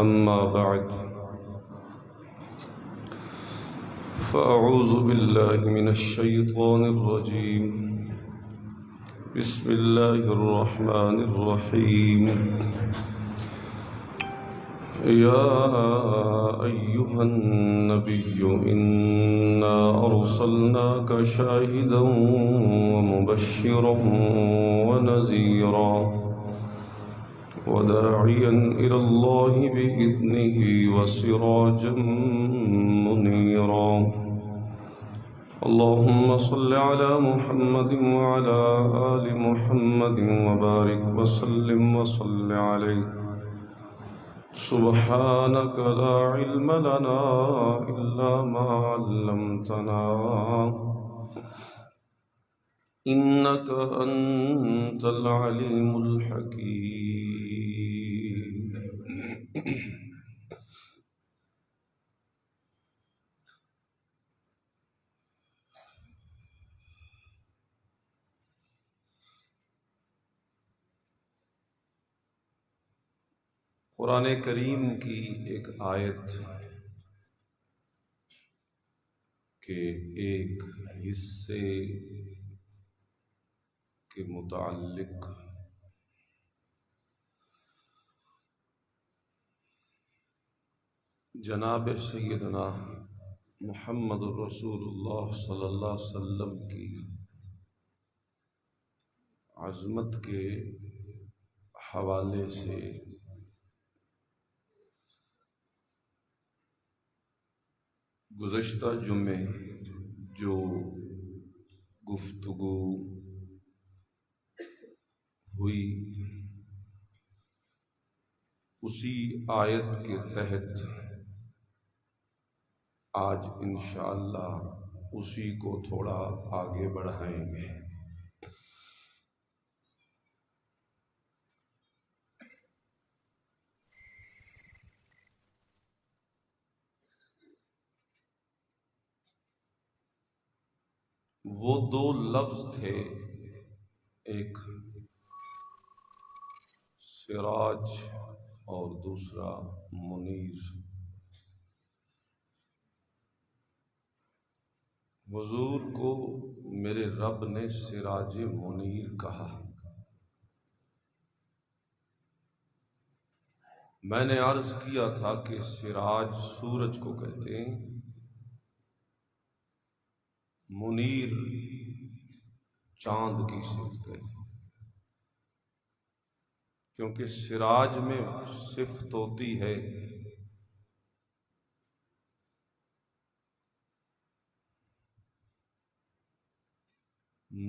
أما بعد فأعوذ بالله من الشيطان الرجيم بسم الله الرحمن الرحيم يا أيها النبي إنا أرسلناك شاهدا ومبشرا ونذيرا وداعيا إلى الله بإذنه وسراجا منيرا اللهم صل على محمد وعلى آل محمد وبارك وسلم وصل عليه سبحانك لا علم لنا إلا ما علمتنا إنك أنت العليم الحكيم قرآن کریم کی ایک آیت کے ایک حصے کے متعلق جناب سیدنا محمد رسول اللہ صلی اللہ علیہ وسلم کی عظمت کے حوالے سے گزشتہ جمعے جو گفتگو ہوئی اسی آیت کے تحت آج انشاءاللہ اسی کو تھوڑا آگے بڑھائیں گے۔ وہ دو لفظ تھے، ایک سراج اور دوسرا منیر۔ حضور کو میرے رب نے سراج منیر کہا۔ میں نے عرض کیا تھا کہ سراج سورج کو کہتے ہیں، منیر چاند کی صفت ہے، کیونکہ سراج میں صفت ہوتی ہے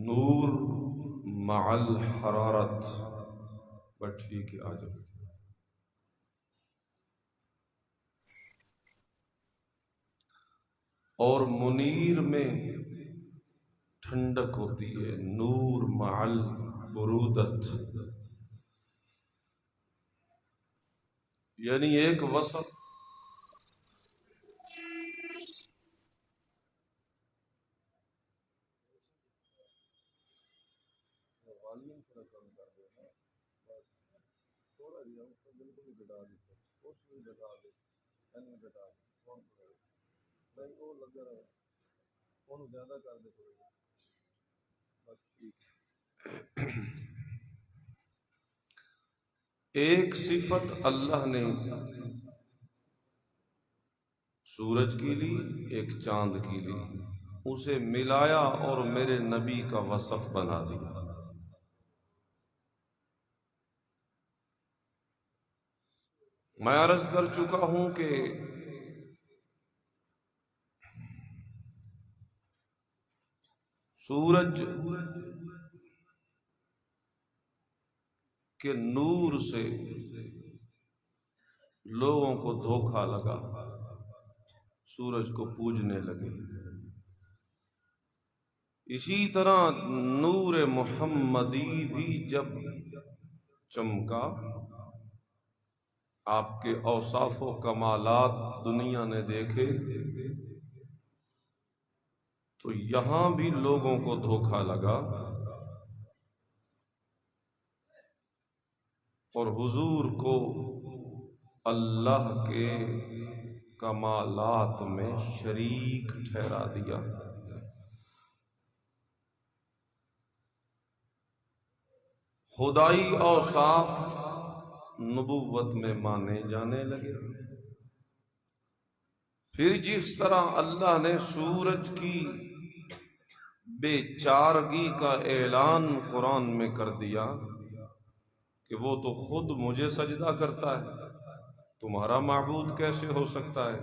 نور مع الحرارت، بٹ ٹھیک ہے آ جاؤ۔ اور منیر میں ٹھنڈک ہوتی ہے، نور مع البرودت، یعنی ایک وسط ایک صفت اللہ نے سورج کی لی، ایک چاند کی لی، اسے ملایا اور میرے نبی کا وصف بنا دیا۔ میں عرض کر چکا ہوں کہ سورج کے نور سے لوگوں کو دھوکا لگا، سورج کو پوجنے لگے۔ اسی طرح نور محمدی بھی جب چمکا، آپ کے اوصاف و کمالات دنیا نے دیکھے، تو یہاں بھی لوگوں کو دھوکا لگا اور حضور کو اللہ کے کمالات میں شریک ٹھہرا دیا۔ خدائی اوصاف نبوت میں مانے جانے لگے۔ پھر جس طرح اللہ نے سورج کی بے چارگی کا اعلان قرآن میں کر دیا کہ وہ تو خود مجھے سجدہ کرتا ہے، تمہارا معبود کیسے ہو سکتا ہے،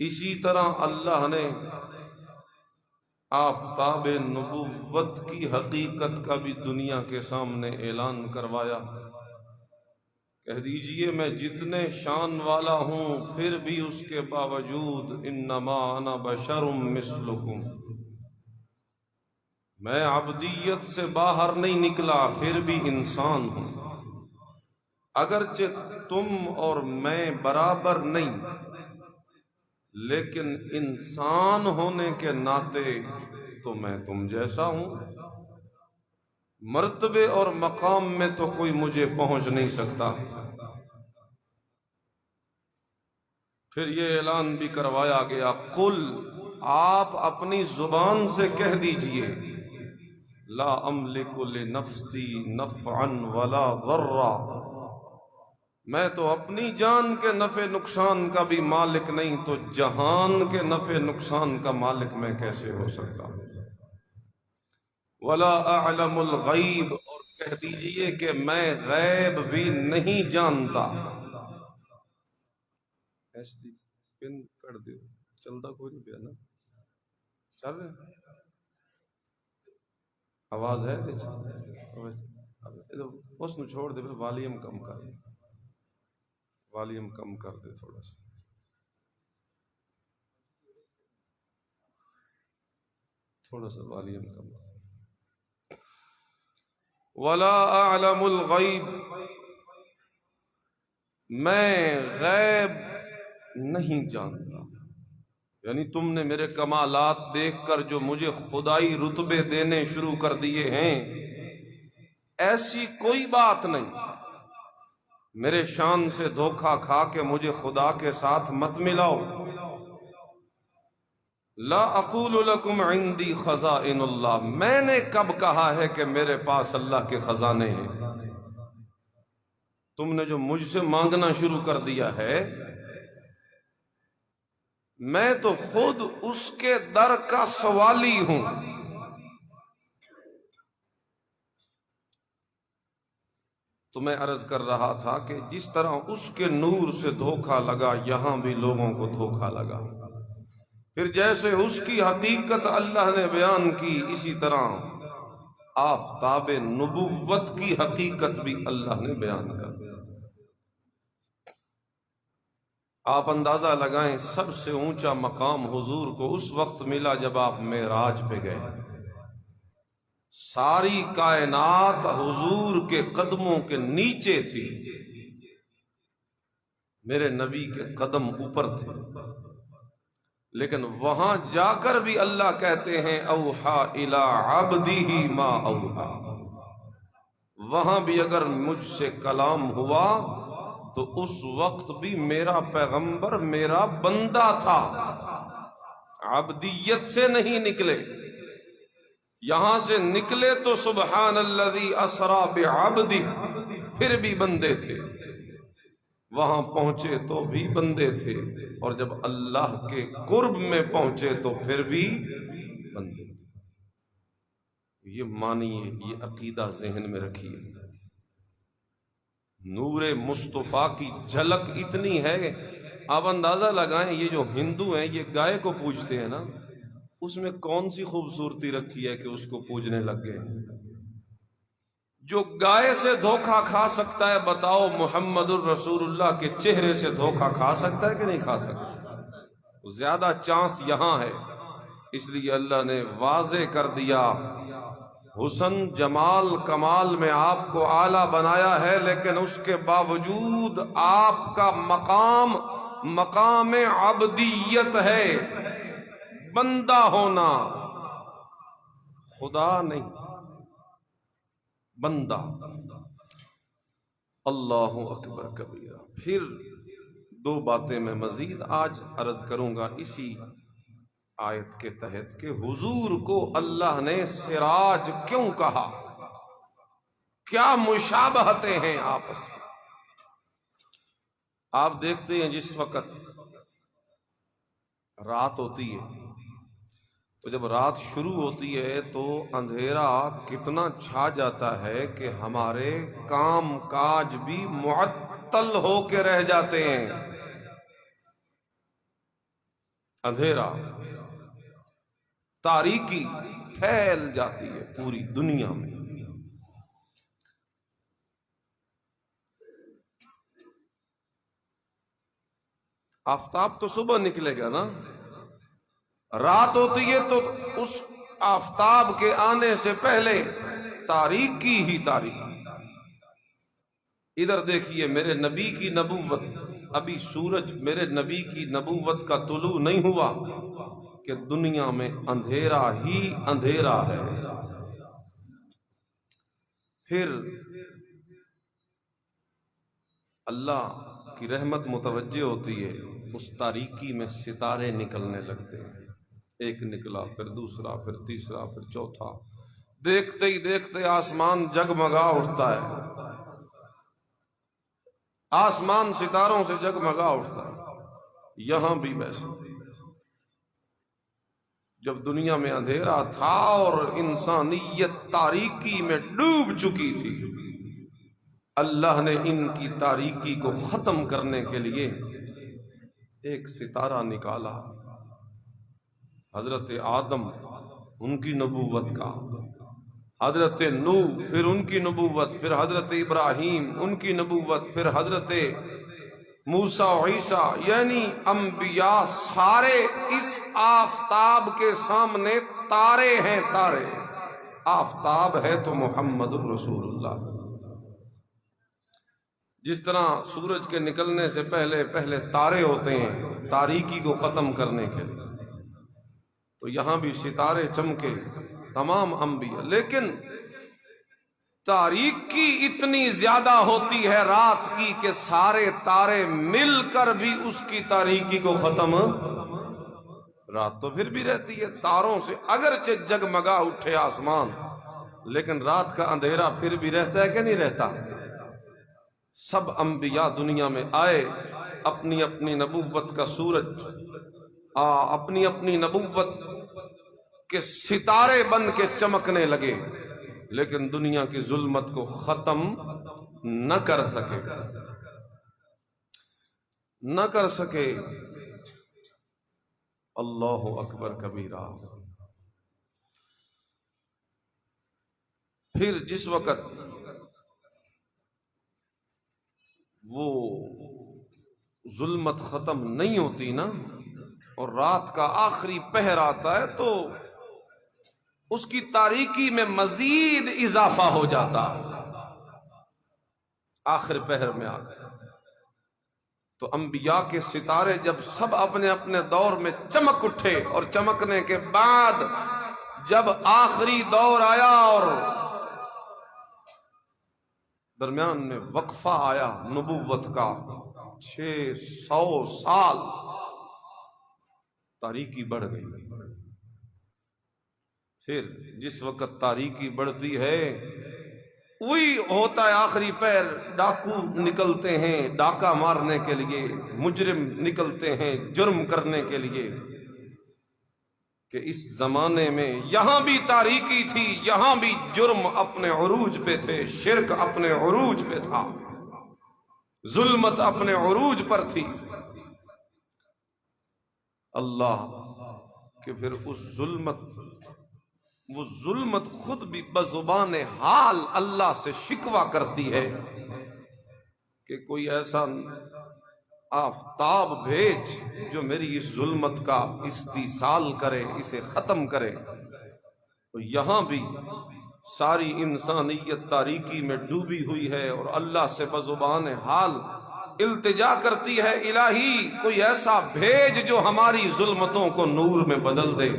اسی طرح اللہ نے آفتاب نبوت کی حقیقت کا بھی دنیا کے سامنے اعلان کروایا۔ کہہ دیجئے میں جتنے شان والا ہوں پھر بھی اس کے باوجود انما انا بشر مثلکم، میں عبدیت سے باہر نہیں نکلا، پھر بھی انسان ہوں۔ اگرچہ تم اور میں برابر نہیں، لیکن انسان ہونے کے ناطے تو میں تم جیسا ہوں۔ مرتبے اور مقام میں تو کوئی مجھے پہنچ نہیں سکتا۔ پھر یہ اعلان بھی کروایا گیا، قل، آپ اپنی زبان سے کہہ دیجئے، لا املک لنفسی نفعا ولا ضرا، میں تو اپنی جان کے نفع نقصان کا بھی مالک نہیں، تو جہان کے نفع نقصان کا مالک میں کیسے ہو سکتا ہوں؟ ولا اعلم الغیب، اور کہہ دیجئے کہ میں غیب بھی نہیں جانتا۔ ایسے پن کر دو، چلتا کوئی نہیں پیا نا، چل رہے آواز ہے اس کو چھوڑ دے، پھر والیوم کم کر دے، والیوم کم کر دے تھوڑا سا، تھوڑا سا والیوم کم کر۔ ولا اعلم الغیب، میں غیب نہیں جانتا، یعنی تم نے میرے کمالات دیکھ کر جو مجھے خدائی رتبے دینے شروع کر دیے ہیں، ایسی کوئی بات نہیں۔ میرے شان سے دھوکہ کھا کے مجھے خدا کے ساتھ مت ملاؤ۔ لا اقول لکم عندی خزائن اللہ، میں نے کب کہا ہے کہ میرے پاس اللہ کے خزانے ہیں؟ تم نے جو مجھ سے مانگنا شروع کر دیا ہے، میں تو خود اس کے در کا سوالی ہوں۔ تو میں عرض کر رہا تھا کہ جس طرح اس کے نور سے دھوکہ لگا، یہاں بھی لوگوں کو دھوکہ لگا۔ پھر جیسے اس کی حقیقت اللہ نے بیان کی، اسی طرح آفتاب نبوت کی حقیقت بھی اللہ نے بیان کر دی۔ آپ اندازہ لگائیں، سب سے اونچا مقام حضور کو اس وقت ملا جب آپ معراج پہ گئے۔ ساری کائنات حضور کے قدموں کے نیچے تھی، میرے نبی کے قدم اوپر تھے، لیکن وہاں جا کر بھی اللہ کہتے ہیں اوحا الی عبدہ ما اوحا، وہاں بھی اگر مجھ سے کلام ہوا تو اس وقت بھی میرا پیغمبر میرا بندہ تھا، عبدیت سے نہیں نکلے۔ یہاں سے نکلے تو سبحان الذی اسری بعبدہ، پھر بھی بندے تھے، وہاں پہنچے تو بھی بندے تھے، اور جب اللہ کے قرب میں پہنچے تو پھر بھی بندے تھے۔ یہ مانیے، یہ عقیدہ ذہن میں رکھیے۔ نور مصطفیٰ کی جھلک اتنی ہے، آپ اندازہ لگائیں، یہ جو ہندو ہیں یہ گائے کو پوجتے ہیں نا، اس میں کون سی خوبصورتی رکھی ہے کہ اس کو پوجنے لگ گئے؟ جو گائے سے دھوکہ کھا سکتا ہے، بتاؤ محمد الرسول اللہ کے چہرے سے دھوکہ کھا سکتا ہے کہ نہیں کھا سکتا؟ زیادہ چانس یہاں ہے، اس لیے اللہ نے واضح کر دیا، حسن جمال کمال میں آپ کو اعلیٰ بنایا ہے، لیکن اس کے باوجود آپ کا مقام عبدیت ہے، بندہ ہونا، خدا نہیں، بندہ۔ اللہ اکبر کبیرہ۔ پھر دو باتیں میں مزید آج عرض کروں گا اسی آیت کے تحت کہ حضور کو اللہ نے سراج کیوں کہا، کیا مشابہتیں ہیں آپس میں۔ آپ دیکھتے ہیں جس وقت رات ہوتی ہے تو جب رات شروع ہوتی ہے تو اندھیرا کتنا چھا جاتا ہے کہ ہمارے کام کاج بھی معطل ہو کے رہ جاتے ہیں۔ اندھیرا، تاریکی پھیل جاتی ہے پوری دنیا میں۔ آفتاب تو صبح نکلے گا نا، رات ہوتی ہے تو اس آفتاب کے آنے سے پہلے تاریکی ہی تاریکی۔ ادھر دیکھیے میرے نبی کی نبوت، ابھی سورج میرے نبی کی نبوت کا طلوع نہیں ہوا کہ دنیا میں اندھیرا ہی اندھیرا ہے۔ پھر اللہ کی رحمت متوجہ ہوتی ہے، اس تاریکی میں ستارے نکلنے لگتے ہیں، ایک نکلا پھر دوسرا پھر تیسرا پھر چوتھا، دیکھتے ہی دیکھتے آسمان جگمگا اٹھتا ہے، آسمان ستاروں سے جگمگا اٹھتا ہے۔ یہاں بھی ویسے جب دنیا میں اندھیرا تھا اور انسانیت تاریکی میں ڈوب چکی تھی، اللہ نے ان کی تاریکی کو ختم کرنے کے لیے ایک ستارہ نکالا، حضرت آدم ان کی نبوت کا، حضرت نوح پھر ان کی نبوت، پھر حضرت ابراہیم ان کی نبوت، پھر حضرت موسیٰ و عیسیٰ، یعنی انبیاء سارے اس آفتاب کے سامنے تارے ہیں، تارے۔ آفتاب ہے تو محمد الرسول اللہ۔ جس طرح سورج کے نکلنے سے پہلے تارے ہوتے ہیں تاریکی کو ختم کرنے کے لیے، تو یہاں بھی ستارے چمکے تمام انبیاء، لیکن تاریکی اتنی زیادہ ہوتی ہے رات کی کہ سارے تارے مل کر بھی اس کی تاریکی کو ختم، رات تو پھر بھی رہتی ہے تاروں سے، اگرچہ جگمگا اٹھے آسمان، لیکن رات کا اندھیرا پھر بھی رہتا ہے کہ نہیں رہتا؟ سب انبیاء دنیا میں آئے، اپنی اپنی نبوت کا سورج اپنی اپنی نبوت کے ستارے بن کے چمکنے لگے، لیکن دنیا کی ظلمت کو ختم نہ کر سکے، نہ کر سکے۔ اللہ اکبر کبیرہ۔ پھر جس وقت وہ ظلمت ختم نہیں ہوتی نا اور رات کا آخری پہر آتا ہے تو اس کی تاریکی میں مزید اضافہ ہو جاتا، آخر پہر میں آ گئے تو انبیاء کے ستارے جب سب اپنے اپنے دور میں چمک اٹھے، اور چمکنے کے بعد جب آخری دور آیا اور درمیان میں وقفہ آیا نبوت کا 600 سال، تاریکی بڑھ گئی۔ پھر جس وقت تاریکی بڑھتی ہے وہی ہوتا ہے آخری پیر، ڈاکو نکلتے ہیں ڈاکہ مارنے کے لیے، مجرم نکلتے ہیں جرم کرنے کے لیے، کہ اس زمانے میں یہاں بھی تاریکی تھی، یہاں بھی جرم اپنے عروج پہ تھے، شرک اپنے عروج پہ تھا، ظلمت اپنے عروج پر تھی۔ اللہ کہ پھر اس وہ ظلمت خود بھی بزبان حال اللہ سے شکوہ کرتی ہے کہ کوئی ایسا آفتاب بھیج جو میری اس ظلمت کا استیصال کرے، اسے ختم کرے۔ تو یہاں بھی ساری انسانیت تاریکی میں ڈوبی ہوئی ہے اور اللہ سے بزبان حال التجا کرتی ہے، الہی کوئی ایسا بھیج جو ہماری ظلمتوں کو نور میں بدل دے۔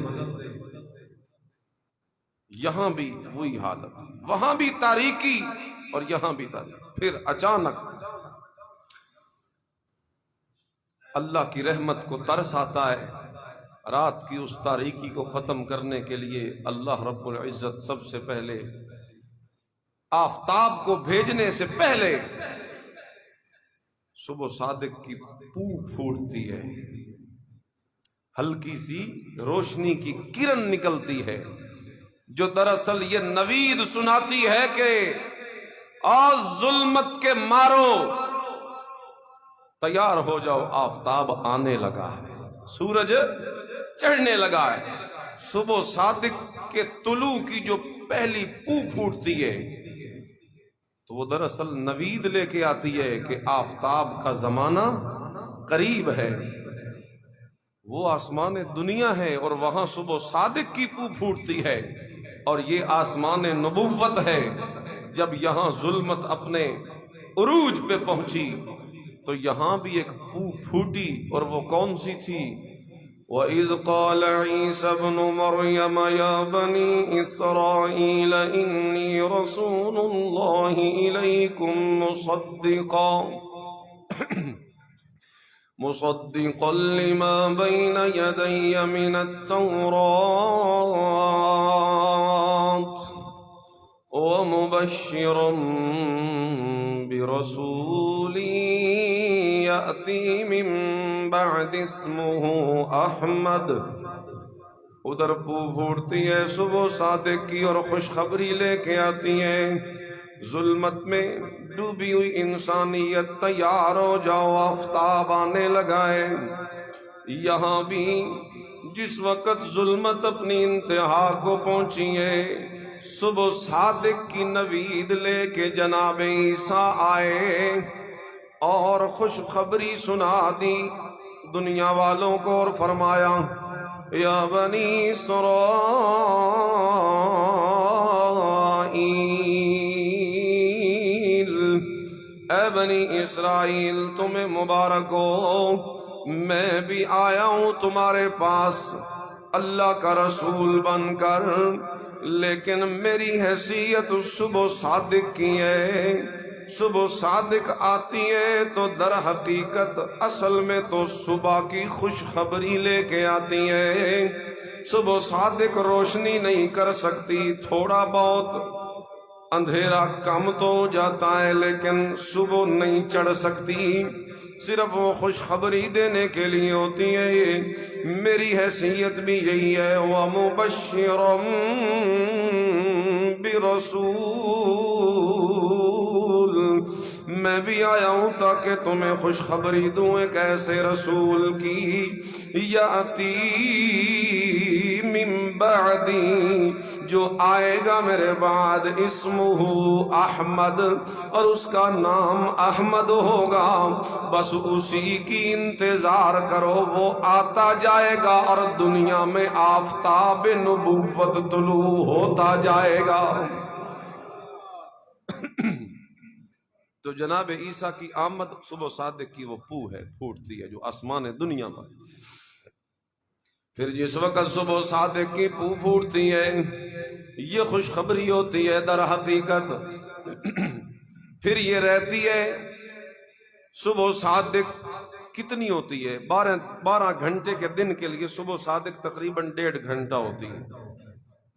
یہاں بھی وہی حالت، وہاں بھی تاریکی اور یہاں بھی تاریکی۔ پھر اچانک اللہ کی رحمت کو ترس آتا ہے، رات کی اس تاریکی کو ختم کرنے کے لیے اللہ رب العزت سب سے پہلے آفتاب کو بھیجنے سے پہلے صبح صادق کی پو پھوٹتی ہے، ہلکی سی روشنی کی کرن نکلتی ہے جو دراصل یہ نوید سناتی ہے کہ آج ظلمت کے مارو تیار ہو جاؤ، آفتاب آنے لگا ہے، سورج چڑھنے لگا ہے۔ صبح صادق کے طلوع کی جو پہلی پو پھوٹتی ہے تو وہ دراصل نوید لے کے آتی ہے کہ آفتاب کا زمانہ قریب ہے۔ وہ آسمان دنیا ہے اور وہاں صبح صادق کی پو پھوٹتی ہے، اور یہ آسمان نبوت ہے۔ جب یہاں ظلمت اپنے عروج پہ پہنچی تو یہاں بھی ایک پو پھوٹی، اور وہ کون سی تھی؟ وَإِذْ قَالَ عِيسَى ابْنُ مَرْيَمَ يَا بَنِي إِسْرَائِيلَ إِنِّي رَسُولُ اللَّهِ إِلَيْكُمْ مُصَدِّقًا لِمَا بَيْنَ يَدَيَّ مِنَ التَّوْرَاةِ وَمُبَشِّرًا برسول یأتی من بعد اسمہ احمد۔ ادھر پو پھوٹتی ہے صبح صادق کی اور خوشخبری لے کے آتی ہے، ظلمت میں ڈوبی ہوئی انسانیت تیار ہو جاؤ، آفتاب آنے لگا ہے۔ یہاں بھی جس وقت ظلمت اپنی انتہا کو پہنچی ہے، صبح صادق کی نوید لے کے جناب عیسیٰ آئے اور خوشخبری سنا دی دنیا والوں کو، اور فرمایا یا بنی اسرائیل، اے بنی اسرائیل تمہیں مبارک ہو، میں بھی آیا ہوں تمہارے پاس اللہ کا رسول بن کر، لیکن میری حیثیت صبح صادق کی ہے۔ صبح صادق آتی ہے تو در حقیقت اصل میں تو صبح کی خوشخبری لے کے آتی ہے۔ صبح صادق روشنی نہیں کر سکتی، تھوڑا بہت اندھیرا کم تو ہو جاتا ہے لیکن صبح نہیں چڑھ سکتی، صرف وہ خوشخبری دینے کے لیے ہوتی ہے۔ میری حیثیت بھی یہی ہے، وَمُبَشِّرًا بِرَسُولٍ، میں بھی آیا ہوں تاکہ تمہیں خوشخبری دوں ایک ایسے رسول کی، یاتی من بعدی، جو آئے گا میرے بعد، اسمہ احمد، اور اس کا نام احمد ہوگا، بس اسی کی انتظار کرو، وہ آتا جائے گا اور دنیا میں آفتاب نبوت طلوع ہوتا جائے گا۔ تو جناب عیسیٰ کی آمد صبح صادق کی وہ پو ہے، پھوٹتی ہے جو آسمان دنیا میں۔ پھر جس وقت صبح صادق کی پو پھوٹتی ہے، یہ خوشخبری ہوتی ہے در حقیقت، پھر یہ رہتی ہے صبح صادق کتنی ہوتی ہے؟ 12 گھنٹے کے دن کے لیے صبح صادق تقریباً 1.5 گھنٹہ ہوتی ہے،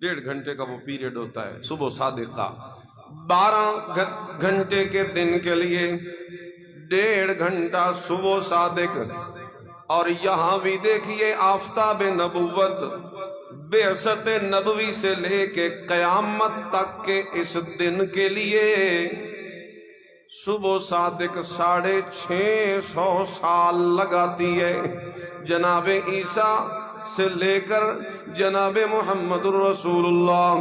1.5 گھنٹے کا وہ پیریڈ ہوتا ہے صبح صادق کا۔ 12 گھنٹے کے دن کے لیے 1.5 گھنٹہ صبح صادق، اور یہاں بھی دیکھیے آفتاب نبوت بعثت نبوی سے لے کے قیامت تک کے اس دن کے لیے صبح صادق 650 سال لگاتی ہے۔ جناب عیسیٰ سے لے کر جناب محمد الرسول اللہ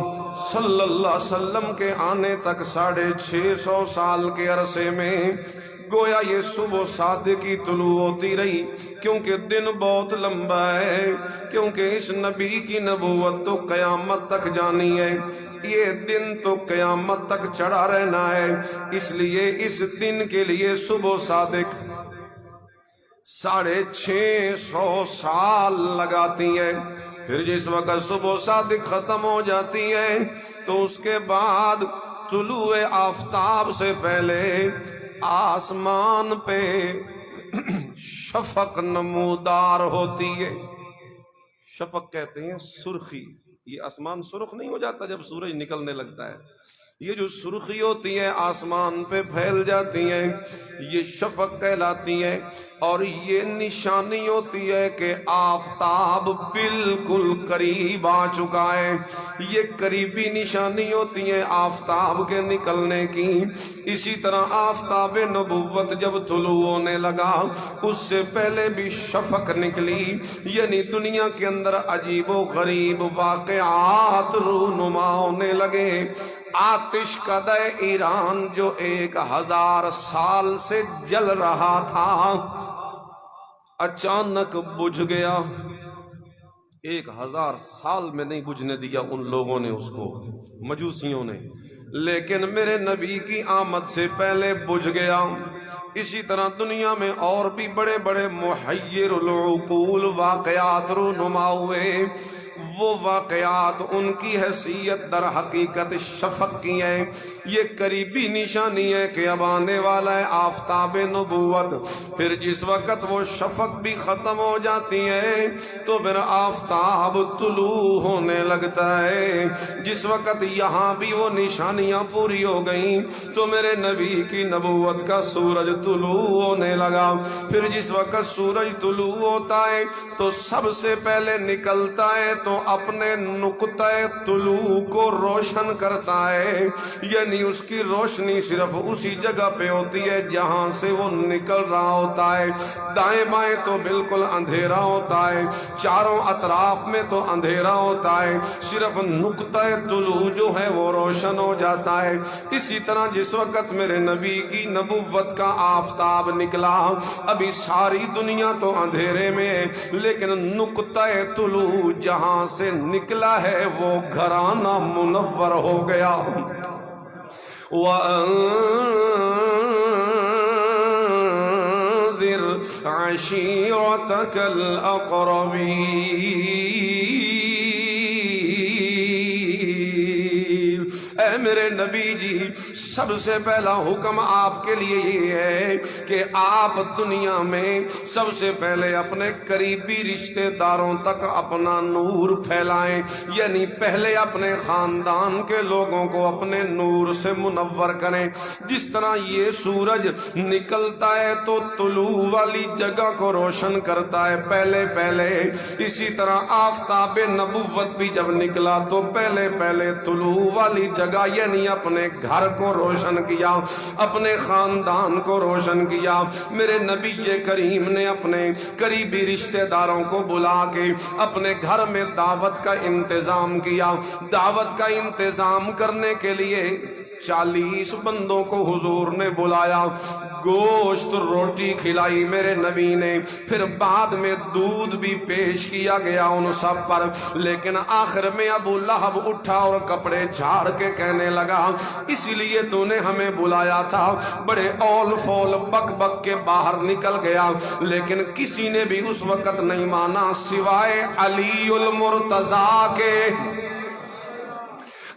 صلی اللہ علیہ وسلم کے آنے تک 650 سال کے عرصے میں گویا یہ صبح صادق کی طلوع ہوتی رہی، کیونکہ دن بہت لمبا ہے، کیونکہ اس نبی کی نبوت تو قیامت تک جانی ہے، یہ دن تو قیامت تک چڑھا رہنا ہے، اس لیے اس دن کے لیے صبح صادق 650 سال لگاتی ہے۔ پھر جس وقت صبح صادق ختم ہو جاتی ہے تو اس کے بعد طلوع آفتاب سے پہلے آسمان پہ شفق نمودار ہوتی ہے. شفق کہتے ہیں سرخی. یہ آسمان سرخ نہیں ہو جاتا جب سورج نکلنے لگتا ہے؟ یہ جو سرخی ہوتی ہے آسمان پہ پھیل جاتی ہیں یہ شفق کہلاتی ہیں. اور یہ نشانی ہوتی ہے کہ آفتاب بالکل قریب آ چکا ہے. یہ قریبی نشانی ہوتی ہے آفتاب کے نکلنے کی. اسی طرح آفتاب نبوت جب طلوع ہونے لگا اس سے پہلے بھی شفق نکلی، یعنی دنیا کے اندر عجیب و غریب واقعات رونما ہونے لگے. آتش کدہ ایران جو 1000 سال سے جل رہا تھا اچانک بجھ گیا. 1000 سال میں نہیں بجھنے دیا ان لوگوں نے اس کو، مجوسیوں نے، لیکن میرے نبی کی آمد سے پہلے بجھ گیا. اسی طرح دنیا میں اور بھی بڑے بڑے محیر العقول واقعات رونما ہوئے. وہ واقعات ان کی حیثیت در حقیقت شفق کی ہے. یہ قریبی نشانی ہے کہ اب آنے والا ہے آفتاب نبوت. پھر جس وقت وہ شفق بھی ختم ہو جاتی ہے تو پھر آفتاب طلوع ہونے لگتا ہے. جس وقت یہاں بھی وہ نشانیاں پوری ہو گئیں تو میرے نبی کی نبوت کا سورج طلوع ہونے لگا. پھر جس وقت سورج طلوع ہوتا ہے تو سب سے پہلے نکلتا ہے تو اپنے نقطہ طلوع کو روشن کرتا ہے، یعنی اس کی روشنی صرف اسی جگہ پہ ہوتی ہے جہاں سے وہ نکل رہا ہوتا ہے. دائیں بائیں تو بالکل اندھیرا ہوتا ہے، چاروں اطراف میں تو اندھیرا ہوتا ہے، صرف نقطہ طلوع جو ہے وہ روشن ہو جاتا ہے. اسی طرح جس وقت میرے نبی کی نبوت کا آفتاب نکلا ابھی ساری دنیا تو اندھیرے میں ہے، لیکن نقطہ طلوع جہاں سے نکلا ہے وہ گھرانہ منور ہو گیا. وَأَنذِرْ عَشِيرَتَكَ الْأَقْرَبِينَ. اے میرے نبی جی سب سے پہلا حکم آپ کے لیے یہ ہے کہ آپ دنیا میں سب سے پہلے اپنے قریبی رشتہ داروں تک اپنا نور پھیلائیں، یعنی پہلے اپنے خاندان کے لوگوں کو اپنے نور سے منور کریں. جس طرح یہ سورج نکلتا ہے تو طلوع والی جگہ کو روشن کرتا ہے پہلے پہلے، اسی طرح آفتاب نبوت بھی جب نکلا تو پہلے پہلے طلوع والی جگہ یعنی اپنے گھر کو روشن کیا، اپنے خاندان کو روشن کیا. میرے نبی کریم نے اپنے قریبی رشتہ داروں کو بلا کے اپنے گھر میں دعوت کا انتظام کیا. دعوت کا انتظام کرنے کے لیے 40 بندوں کو حضور نے بلایا، گوشت روٹی کھلائی میرے نبی نے، پھر بعد میں دودھ بھی پیش کیا گیا ان سب پر. لیکن آخر میں ابو لہب اٹھا اور کپڑے جھاڑ کے کہنے لگا اسی لیے تو نے ہمیں بلایا تھا. بڑے اول فول بک بک کے باہر نکل گیا، لیکن کسی نے بھی اس وقت نہیں مانا سوائے علی المرتضیٰ کے.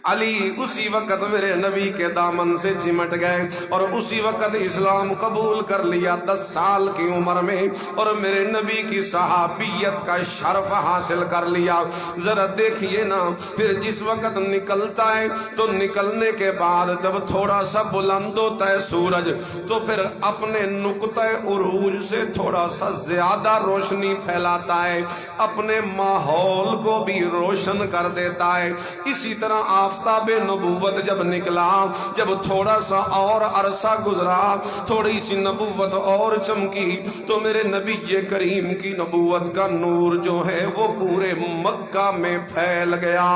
علی اسی وقت میرے نبی کے دامن سے چمٹ گئے اور اسی وقت اسلام قبول کر لیا 10 سال کی عمر میں، اور میرے نبی کی صحابیت کا شرف حاصل کر لیا. ذرا دیکھیے نا پھر جس وقت نکلتا ہے تو نکلنے کے بعد جب تھوڑا سا بلند ہوتا ہے سورج تو پھر اپنے نقطہ عروج سے تھوڑا سا زیادہ روشنی پھیلاتا ہے، اپنے ماحول کو بھی روشن کر دیتا ہے. اسی طرح آفتاب نبوت جب نکلا، جب تھوڑا سا اور عرصہ گزرا، تھوڑی سی نبوت اور چمکی تو میرے نبی کریم کی نبوت کا نور جو ہے وہ پورے مکہ میں پھیل گیا،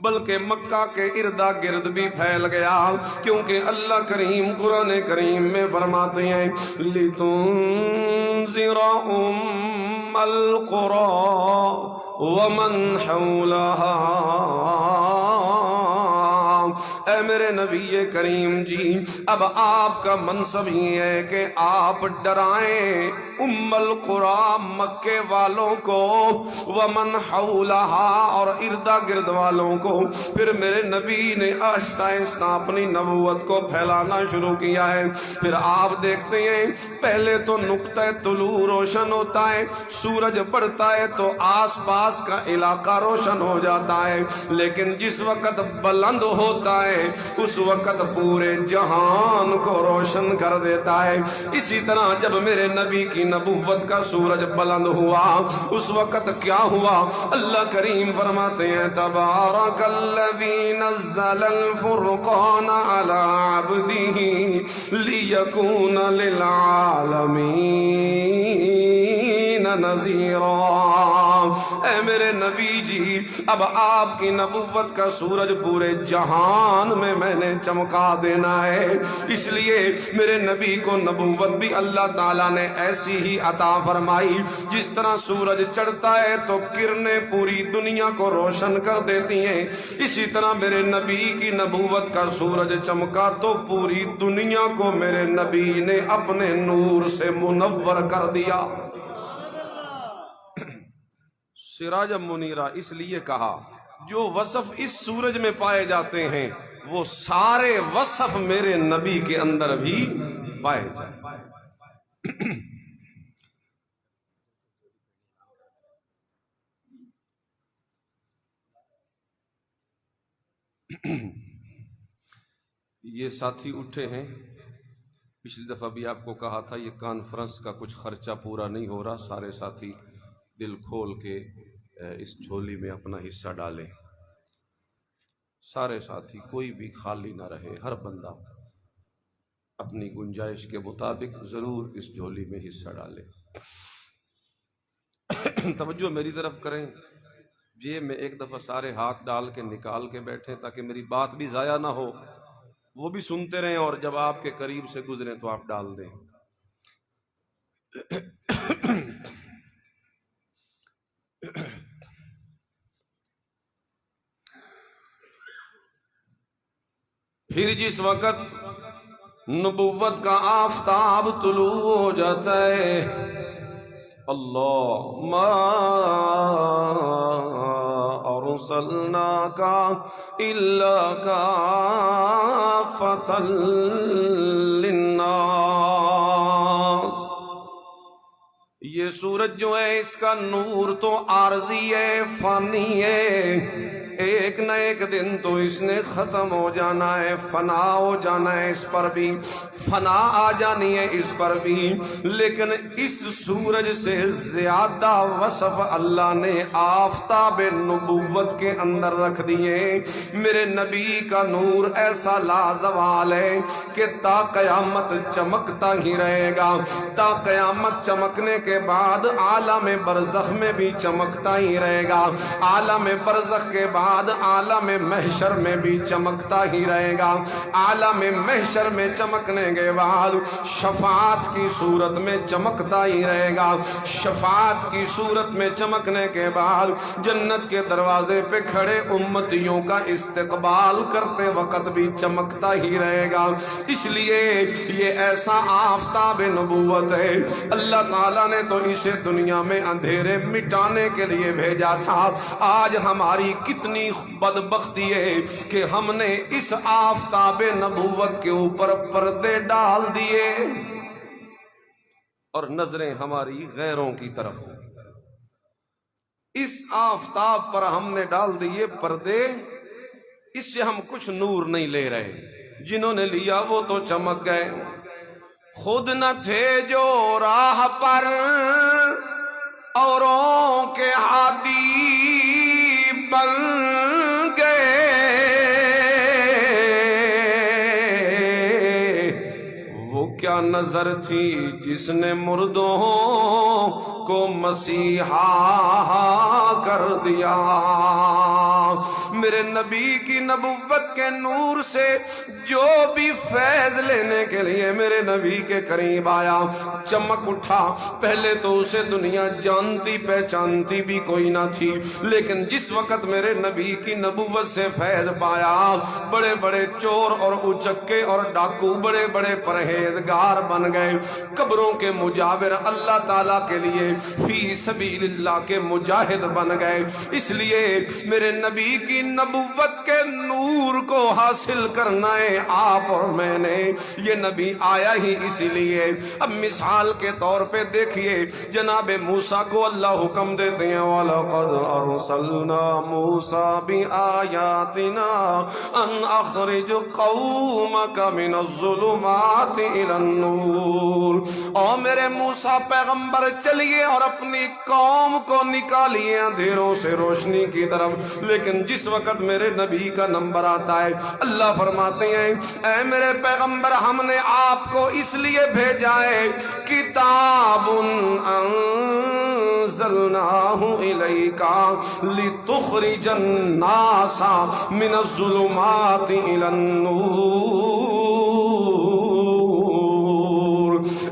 بلکہ مکہ کے اردا گرد بھی پھیل گیا. کیونکہ اللہ کریم قرآن کریم میں فرماتے ہیں لِتُنذِرَ أُمَّ الْقُرَىٰ وَمَنْ حَوْلَهَا اے میرے نبی کریم جی، اب آپ کا منصب یہ ہے کہ آپ ڈرائیں ام القری مکے والوں کو، ومن حولہا اور اردا گرد والوں کو۔ پھر میرے نبی نے آہستہ آہستہ اپنی نبوت کو پھیلانا شروع کیا ہے۔ پھر آپ دیکھتے ہیں پہلے تو نقطہ طلوع روشن ہوتا ہے، سورج بڑھتا ہے تو آس پاس کا علاقہ روشن ہو جاتا ہے، لیکن جس وقت بلند ہوتا ہے اس وقت پورے جہان کو روشن کر دیتا ہے۔ اسی طرح جب میرے نبی کی نبوت کا سورج بلند ہوا اس وقت کیا ہوا؟ اللہ کریم فرماتے ہیں تبارک الذی نزل الفرقان علی عبدہ لیکون للعالمین نذیرا۔ اے میرے نبی جی، اب آپ کی نبوت کا سورج پورے جہان میں نے چمکا دینا ہے، اس لیے میرے نبی کو نبوت بھی اللہ تعالیٰ نے ایسی ہی عطا فرمائی۔ جس طرح سورج چڑھتا ہے تو کرنیں پوری دنیا کو روشن کر دیتی ہیں، اسی طرح میرے نبی کی نبوت کا سورج چمکا تو پوری دنیا کو میرے نبی نے اپنے نور سے منور کر دیا۔ سراج منیرہ اس لیے کہا جو وصف اس سورج میں پائے جاتے ہیں وہ سارے وصف میرے نبی کے اندر بھی پائے جائیں۔ یہ ساتھی اٹھے ہیں، پچھلی دفعہ بھی آپ کو کہا تھا یہ کانفرنس کا کچھ خرچہ پورا نہیں ہو رہا، سارے ساتھی دل کھول کے اس جھولی میں اپنا حصہ ڈالیں، سارے ساتھی، کوئی بھی خالی نہ رہے، ہر بندہ اپنی گنجائش کے مطابق ضرور اس جھولی میں حصہ ڈالے۔ توجہ میری طرف کریں، جیب میں ایک دفعہ سارے ہاتھ ڈال کے نکال کے بیٹھیں تاکہ میری بات بھی ضائع نہ ہو، وہ بھی سنتے رہیں اور جب آپ کے قریب سے گزریں تو آپ ڈال دیں۔ پھر جس وقت نبوت کا آفتاب طلوع ہو جاتا ہے، اللہ ما ارسلناک الا کافۃ للناس۔ یہ سورج جو ہے اس کا نور تو عارضی ہے، فانی ہے، ایک نہ ایک دن تو اس نے ختم ہو جانا ہے، فنا ہو جانا ہے، اس پر بھی فنا آ جانی ہے، اس پر بھی، لیکن اس سورج سے زیادہ وصف اللہ نے آفتاب نبوت کے اندر رکھ دیے۔ میرے نبی کا نور ایسا لازوال ہے کہ تا قیامت چمکتا ہی رہے گا، تا قیامت چمکنے کے بعد عالم برزخ میں بھی چمکتا ہی رہے گا، عالم برزخ کے بعد عالم محشر میں بھی چمکتا ہی رہے گا، عالم محشر میں چمکنے کے بعد شفاعت کی صورت میں چمکتا ہی رہے گا، شفاعت کی صورت میں چمکنے کے بعد جنت کے دروازے پہ کھڑے امتیوں کا استقبال کرتے وقت بھی چمکتا ہی رہے گا۔ اس لیے یہ ایسا آفتاب نبوت ہے، اللہ تعالیٰ نے تو اسے دنیا میں اندھیرے مٹانے کے لیے بھیجا تھا۔ آج ہماری کتنی بدبختی ہے کہ ہم نے اس آفتاب نبوت کے اوپر پردے ڈال دیے اور نظریں ہماری غیروں کی طرف، اس آفتاب پر ہم نے ڈال دیے پردے، اس سے ہم کچھ نور نہیں لے رہے، جنہوں نے لیا وہ تو چمک گئے، خود نہ تھے جو راہ پر اوروں کے ہادی بن گئے، وہ کیا کیا نظر تھی جس نے مردوں کو مسیحا کر دیا. میرے نبی کی نبوت کے نور سے جو بھی فیض لینے کے لیے میرے نبی کے قریب آیا چمک اٹھا. پہلے تو اسے دنیا جانتی پہچانتی بھی کوئی نہ تھی، لیکن جس وقت میرے نبی کی نبوت سے فیض پایا بڑے بڑے چور اور اچکے اور ڈاکو بڑے بڑے پرہیزگار بن گئے، قبروں کے مجاور اللہ تعالیٰ کے لیے فی سبیل اللہ کے مجاہد بن گئے. اس لیے میرے نبی کی نبوت کے نور کو حاصل کرنا ہے آپ اور میں نے. یہ نبی آیا ہی اسی لیے. اب مثال کے طور پہ دیکھیے جناب موسیٰ کو اللہ حکم دیتے ہیں وَلَقَدْ أَرْسَلْنَا مُوسَىٰ بِآيَاتِنَا أَنْ أَخْرِجْ قَوْمَكَ مِنَ الظُّلُمَاتِ إِلَى النُّورِ. اور میرے موسیٰ پیغمبر چلیے اور اپنی قوم کو نکالیے اندھیروں سے روشنی کی طرف. لیکن جس وقت میرے نبی کا نمبر آتا ہے اللہ فرماتے ہیں اے میرے پیغمبر ہم نے آپ کو اس لیے بھیجا ہے کتاب انزلناہ الیک لتخرج الناس من الظلمات الی النور.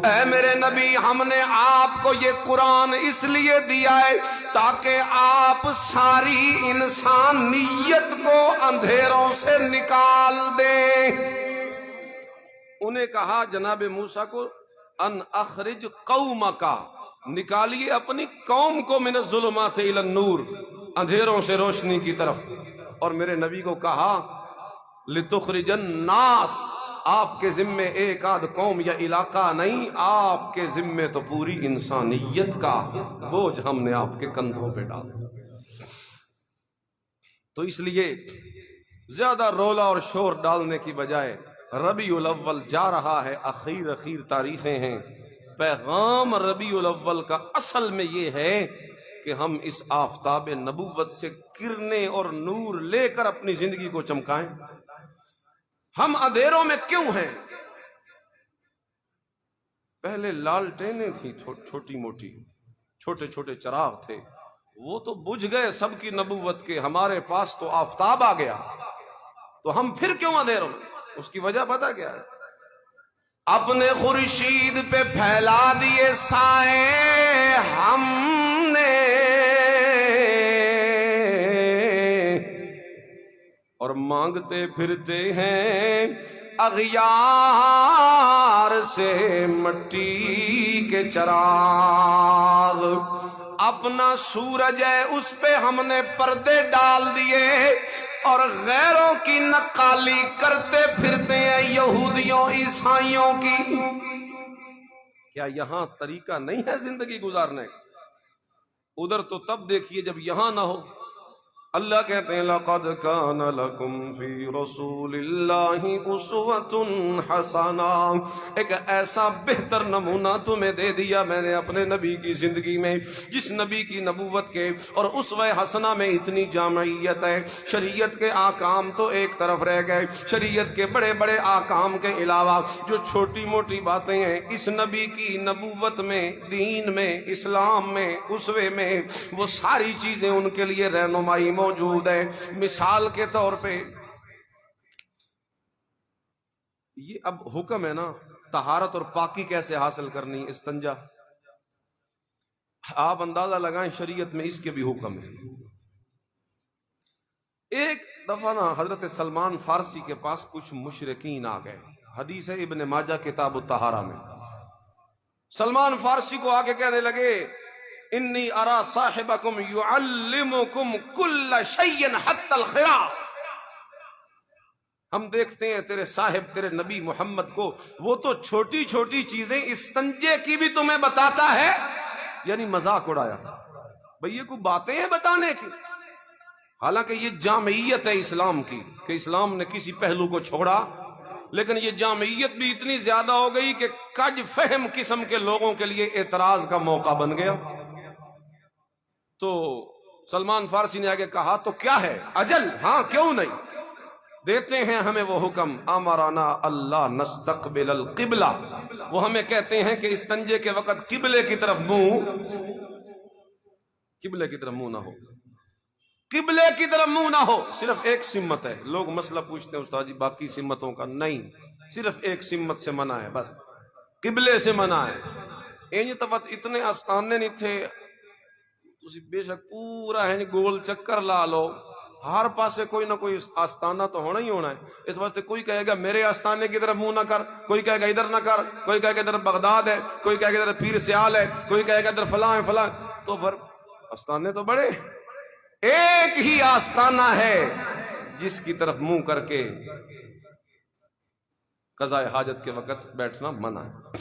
اے میرے نبی ہم نے آپ کو یہ قرآن اس لیے دیا ہے تاکہ آپ ساری انسانیت کو اندھیروں سے نکال دیں. انہیں کہا جناب موسیٰ کو ان اخرج قومک، نکالیے اپنی قوم کو من الظلمات الی النور، اندھیروں سے روشنی کی طرف. اور میرے نبی کو کہا لتخرج الناس، آپ کے ذمے ایک آدھ قوم یا علاقہ نہیں، آپ کے ذمے تو پوری انسانیت کا بوجھ ہم نے آپ کے کندھوں پہ ڈالا. تو اس لیے زیادہ رولا اور شور ڈالنے کی بجائے ربیع الاول جا رہا ہے، اخیر تاریخیں ہیں. پیغام ربیع الاول کا اصل میں یہ ہے کہ ہم اس آفتاب نبوت سے کرنے اور نور لے کر اپنی زندگی کو چمکائیں. ہم اندھیروں میں کیوں ہیں؟ پہلے لالٹینیں تھیں چھوٹی موٹی، چھوٹے چھوٹے چراغ تھے، وہ تو بجھ گئے سب کی نبوت کے. ہمارے پاس تو آفتاب آ گیا، تو ہم پھر کیوں اندھیروں میں؟ اس کی وجہ پتہ کیا ہے؟ اپنے خورشید پہ پھیلا دیے سائے ہم نے اور مانگتے پھرتے ہیں اغیار سے مٹی کے چراغ. اپنا سورج ہے اس پہ ہم نے پردے ڈال دیے اور غیروں کی نقالی کرتے پھرتے ہیں یہودیوں عیسائیوں کی. کیا یہاں طریقہ نہیں ہے زندگی گزارنے کا؟ ادھر تو تب دیکھیے جب یہاں نہ ہو. اللہ کہتے ہیں لَقَدْ كَانَ لَكُمْ فِي رَسُولِ اللَّهِ أُسْوَةٌ حَسَنَةٌ. ایک ایسا بہتر نمونہ تمہیں دے دیا میں نے اپنے نبی کی زندگی میں، جس نبی کی نبوت کے اور اسوہ حسنہ میں اتنی جامعیت ہے. شریعت کے آکام تو ایک طرف رہ گئے، شریعت کے بڑے بڑے آکام کے علاوہ جو چھوٹی موٹی باتیں ہیں اس نبی کی نبوت میں، دین میں، اسلام میں، اسوے میں، وہ ساری چیزیں ان کے لیے رہنمائی موجود ہے. مثال کے طور پہ یہ اب حکم ہے نا طہارت اور پاکی کیسے حاصل کرنی، استنجا. آپ اندازہ لگائیں شریعت میں اس کے بھی حکم ہے. ایک دفعہ نا حضرت سلمان فارسی کے پاس کچھ مشرکین آ گئے. حدیث ہے ابن ماجہ کتاب الطہارہ میں. سلمان فارسی کو آگے کہنے لگے انی ارا صاحبکم یعلمکم کل شیء حتی الخراء. ہم دیکھتے ہیں تیرے صاحب تیرے نبی محمد کو، وہ تو چھوٹی چھوٹی چیزیں استنجے کی بھی تمہیں بتاتا ہے. یعنی مذاق اڑایا بھئی یہ کوئی باتیں ہیں بتانے کی. حالانکہ یہ جامعیت ہے اسلام کی کہ اسلام نے کسی پہلو کو چھوڑا، لیکن یہ جامعیت بھی اتنی زیادہ ہو گئی کہ کج فہم قسم کے لوگوں کے لیے اعتراض کا موقع بن گیا. تو سلمان فارسی نے آگے کہا تو کیا ہے؟ اجل ہاں کیوں نہیں. دیتے ہیں ہمیں وہ حکم، امرنا اللہ نستقبل القبلہ، وہ ہمیں کہتے ہیں کہ استنجے کے وقت قبلے کی طرف منہ نہ ہو، قبلے کی طرف منہ نہ ہو۔ صرف ایک سمت ہے، لوگ مسئلہ پوچھتے ہیں استاد جی باقی سمتوں کا، نہیں، صرف ایک سمت سے منع ہے، بس قبلے سے منع ہے۔ انج تبت اتنے آستانے نہیں تھے، تسی بے شک پورا ہے گول چکر لا لو، ہر پاسے کوئی نہ کوئی آستانہ تو ہونا ہی ہونا ہے۔ اس واسطے کوئی کہے گا میرے آستانے کی طرف منہ نہ کر، کوئی کہے گا ادھر نہ کر، کوئی کہے گا ادھر بغداد ہے، کوئی کہے گا ادھر پیر سیال ہے، کوئی کہے گا ادھر فلاں ہے فلاں، تو پھر آستانے تو بڑے، ایک ہی آستانہ ہے جس کی طرف منہ کر کے قضاء حاجت کے وقت بیٹھنا منع ہے۔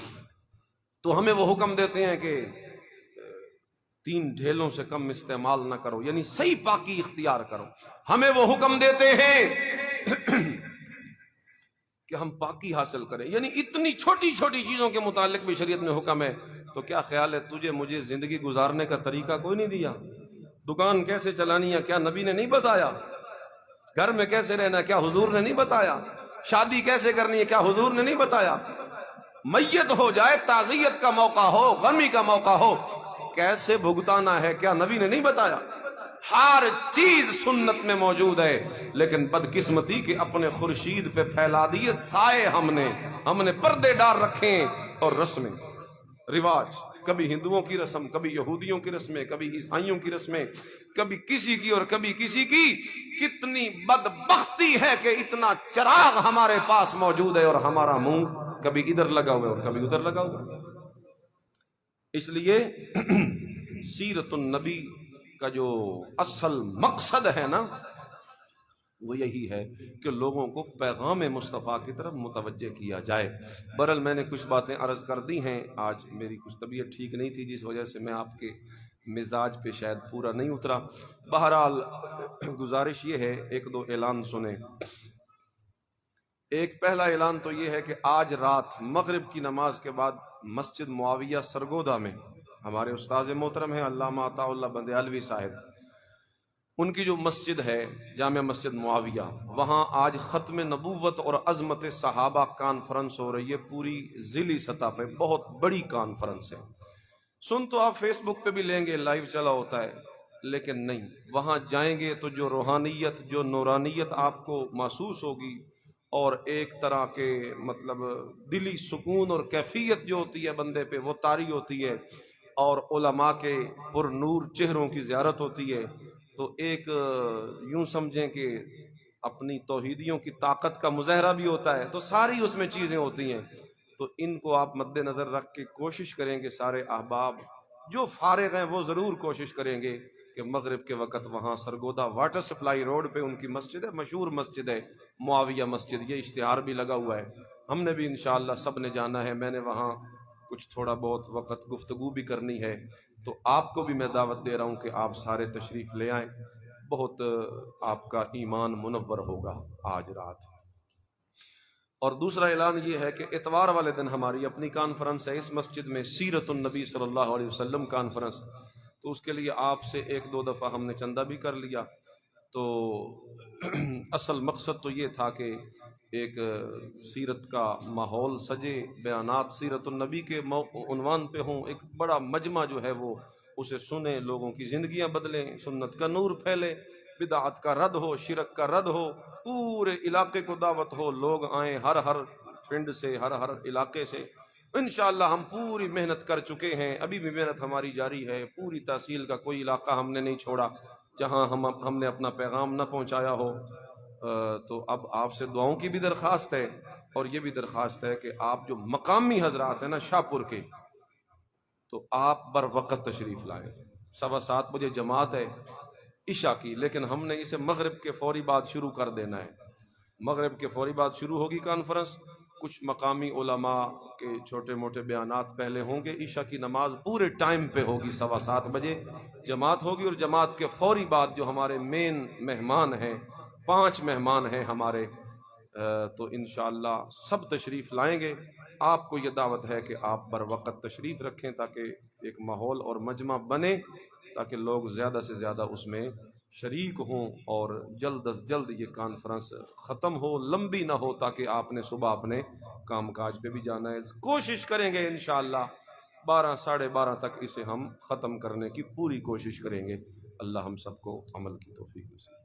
تو ہمیں وہ حکم دیتے ہیں کہ 3 ڈھیلوں سے کم استعمال نہ کرو، یعنی صحیح پاکی اختیار کرو۔ ہمیں وہ حکم دیتے ہیں کہ ہم پاکی حاصل کریں، یعنی اتنی چھوٹی چھوٹی چیزوں کے متعلق بھی شریعت میں حکم ہے۔ تو کیا خیال ہے تجھے مجھے زندگی گزارنے کا طریقہ کوئی نہیں دیا؟ دکان کیسے چلانی ہے کیا نبی نے نہیں بتایا؟ گھر میں کیسے رہنا ہے کیا حضور نے نہیں بتایا؟ شادی کیسے کرنی ہے کیا حضور نے نہیں بتایا؟ میت ہو جائے، تعزیت کا موقع ہو، غمی کا موقع ہو، کیسے بھگتانا ہے کیا نبی نے نہیں بتایا؟ ہر چیز سنت میں موجود ہے، لیکن بدقسمتی کہ اپنے خورشید پہ پھیلا دیے سائے، ہم نے پردے ڈال رکھے ہیں، اور رسمیں رواج، کبھی ہندوؤں کی رسم، کبھی یہودیوں کی رسمیں، کبھی عیسائیوں کی رسمیں، کبھی کسی کی اور کبھی کسی کی۔ کتنی بدبختی ہے کہ اتنا چراغ ہمارے پاس موجود ہے اور ہمارا منہ کبھی ادھر لگا ہوا ہے اور کبھی ادھر لگا ہوا ہے۔ اس لیے سیرت النبی کا جو اصل مقصد ہے نا وہ یہی ہے کہ لوگوں کو پیغام مصطفیٰ کی طرف متوجہ کیا جائے۔ بہرحال میں نے کچھ باتیں عرض کر دی ہیں، آج میری کچھ طبیعت ٹھیک نہیں تھی جس وجہ سے میں آپ کے مزاج پہ شاید پورا نہیں اترا۔ بہرحال گزارش یہ ہے 1-2 اعلان سنیں۔ ایک پہلا اعلان تو یہ ہے کہ آج رات مغرب کی نماز کے بعد مسجد معاویہ سرگودا میں ہمارے استاذ محترم ہیں علامہ عطا اللہ بندیالوی صاحب، ان کی جو مسجد ہے جامع مسجد معاویہ، وہاں آج ختم نبوت اور عظمت صحابہ کانفرنس ہو رہی ہے، پوری ضلعی سطح پہ بہت بڑی کانفرنس ہے۔ سن تو آپ فیس بک پہ بھی لیں گے، لائیو چلا ہوتا ہے، لیکن نہیں، وہاں جائیں گے تو جو روحانیت، جو نورانیت آپ کو محسوس ہوگی، اور ایک طرح کے مطلب دلی سکون اور کیفیت جو ہوتی ہے بندے پہ وہ طاری ہوتی ہے، اور علماء کے پر نور چہروں کی زیارت ہوتی ہے، تو ایک یوں سمجھیں کہ اپنی توحیدیوں کی طاقت کا مظاہرہ بھی ہوتا ہے، تو ساری اس میں چیزیں ہوتی ہیں۔ تو ان کو آپ مد نظر رکھ کے کوشش کریں گے، سارے احباب جو فارغ ہیں وہ ضرور کوشش کریں گے کہ مغرب کے وقت وہاں سرگودا واٹر سپلائی روڈ پہ ان کی مسجد ہے، مشہور مسجد ہے معاویہ مسجد، یہ اشتہار بھی لگا ہوا ہے، ہم نے بھی انشاءاللہ سب نے جانا ہے، میں نے وہاں کچھ تھوڑا بہت وقت گفتگو بھی کرنی ہے، تو آپ کو بھی میں دعوت دے رہا ہوں کہ آپ سارے تشریف لے آئیں، بہت آپ کا ایمان منور ہوگا آج رات۔ اور دوسرا اعلان یہ ہے کہ اتوار والے دن ہماری اپنی کانفرنس ہے اس مسجد میں، سیرت النبی صلی اللہ علیہ وسلم کانفرنس، تو اس کے لیے آپ سے 1-2 دفعہ ہم نے چندہ بھی کر لیا، تو اصل مقصد تو یہ تھا کہ ایک سیرت کا ماحول سجے، بیانات سیرت النبی کے عنوان پہ ہوں، ایک بڑا مجمع جو ہے وہ اسے سنیں، لوگوں کی زندگیاں بدلیں، سنت کا نور پھیلے، بدعت کا رد ہو، شرک کا رد ہو، پورے علاقے کو دعوت ہو، لوگ آئیں ہر پنڈ سے، ہر علاقے سے۔ انشاءاللہ ہم پوری محنت کر چکے ہیں، ابھی بھی محنت ہماری جاری ہے، پوری تحصیل کا کوئی علاقہ ہم نے نہیں چھوڑا جہاں ہم نے اپنا پیغام نہ پہنچایا ہو۔ تو اب آپ سے دعاؤں کی بھی درخواست ہے، اور یہ بھی درخواست ہے کہ آپ جو مقامی حضرات ہیں نا شاہپور کے، تو آپ بر وقت تشریف لائیں۔ 7:15 بجے جماعت ہے عشاء کی، لیکن ہم نے اسے مغرب کے فوری بعد شروع کر دینا ہے، مغرب کے فوری بعد شروع ہوگی کانفرنس، کچھ مقامی علماء کے چھوٹے موٹے بیانات پہلے ہوں گے، عشاء کی نماز پورے ٹائم پہ ہوگی، 7:15 بجے جماعت ہوگی، اور جماعت کے فوری بعد جو ہمارے مین مہمان ہیں، 5 مہمان ہیں ہمارے، تو انشاءاللہ سب تشریف لائیں گے۔ آپ کو یہ دعوت ہے کہ آپ بر وقت تشریف رکھیں تاکہ ایک ماحول اور مجمع بنے، تاکہ لوگ زیادہ سے زیادہ اس میں شریک ہوں اور جلد از جلد یہ کانفرنس ختم ہو، لمبی نہ ہو، تاکہ آپ نے صبح اپنے کام کاج پہ بھی جانا ہے۔ کوشش کریں گے انشاءاللہ 12 ساڑھے 12 تک اسے ہم ختم کرنے کی پوری کوشش کریں گے۔ اللہ ہم سب کو عمل کی توفیق نصیب۔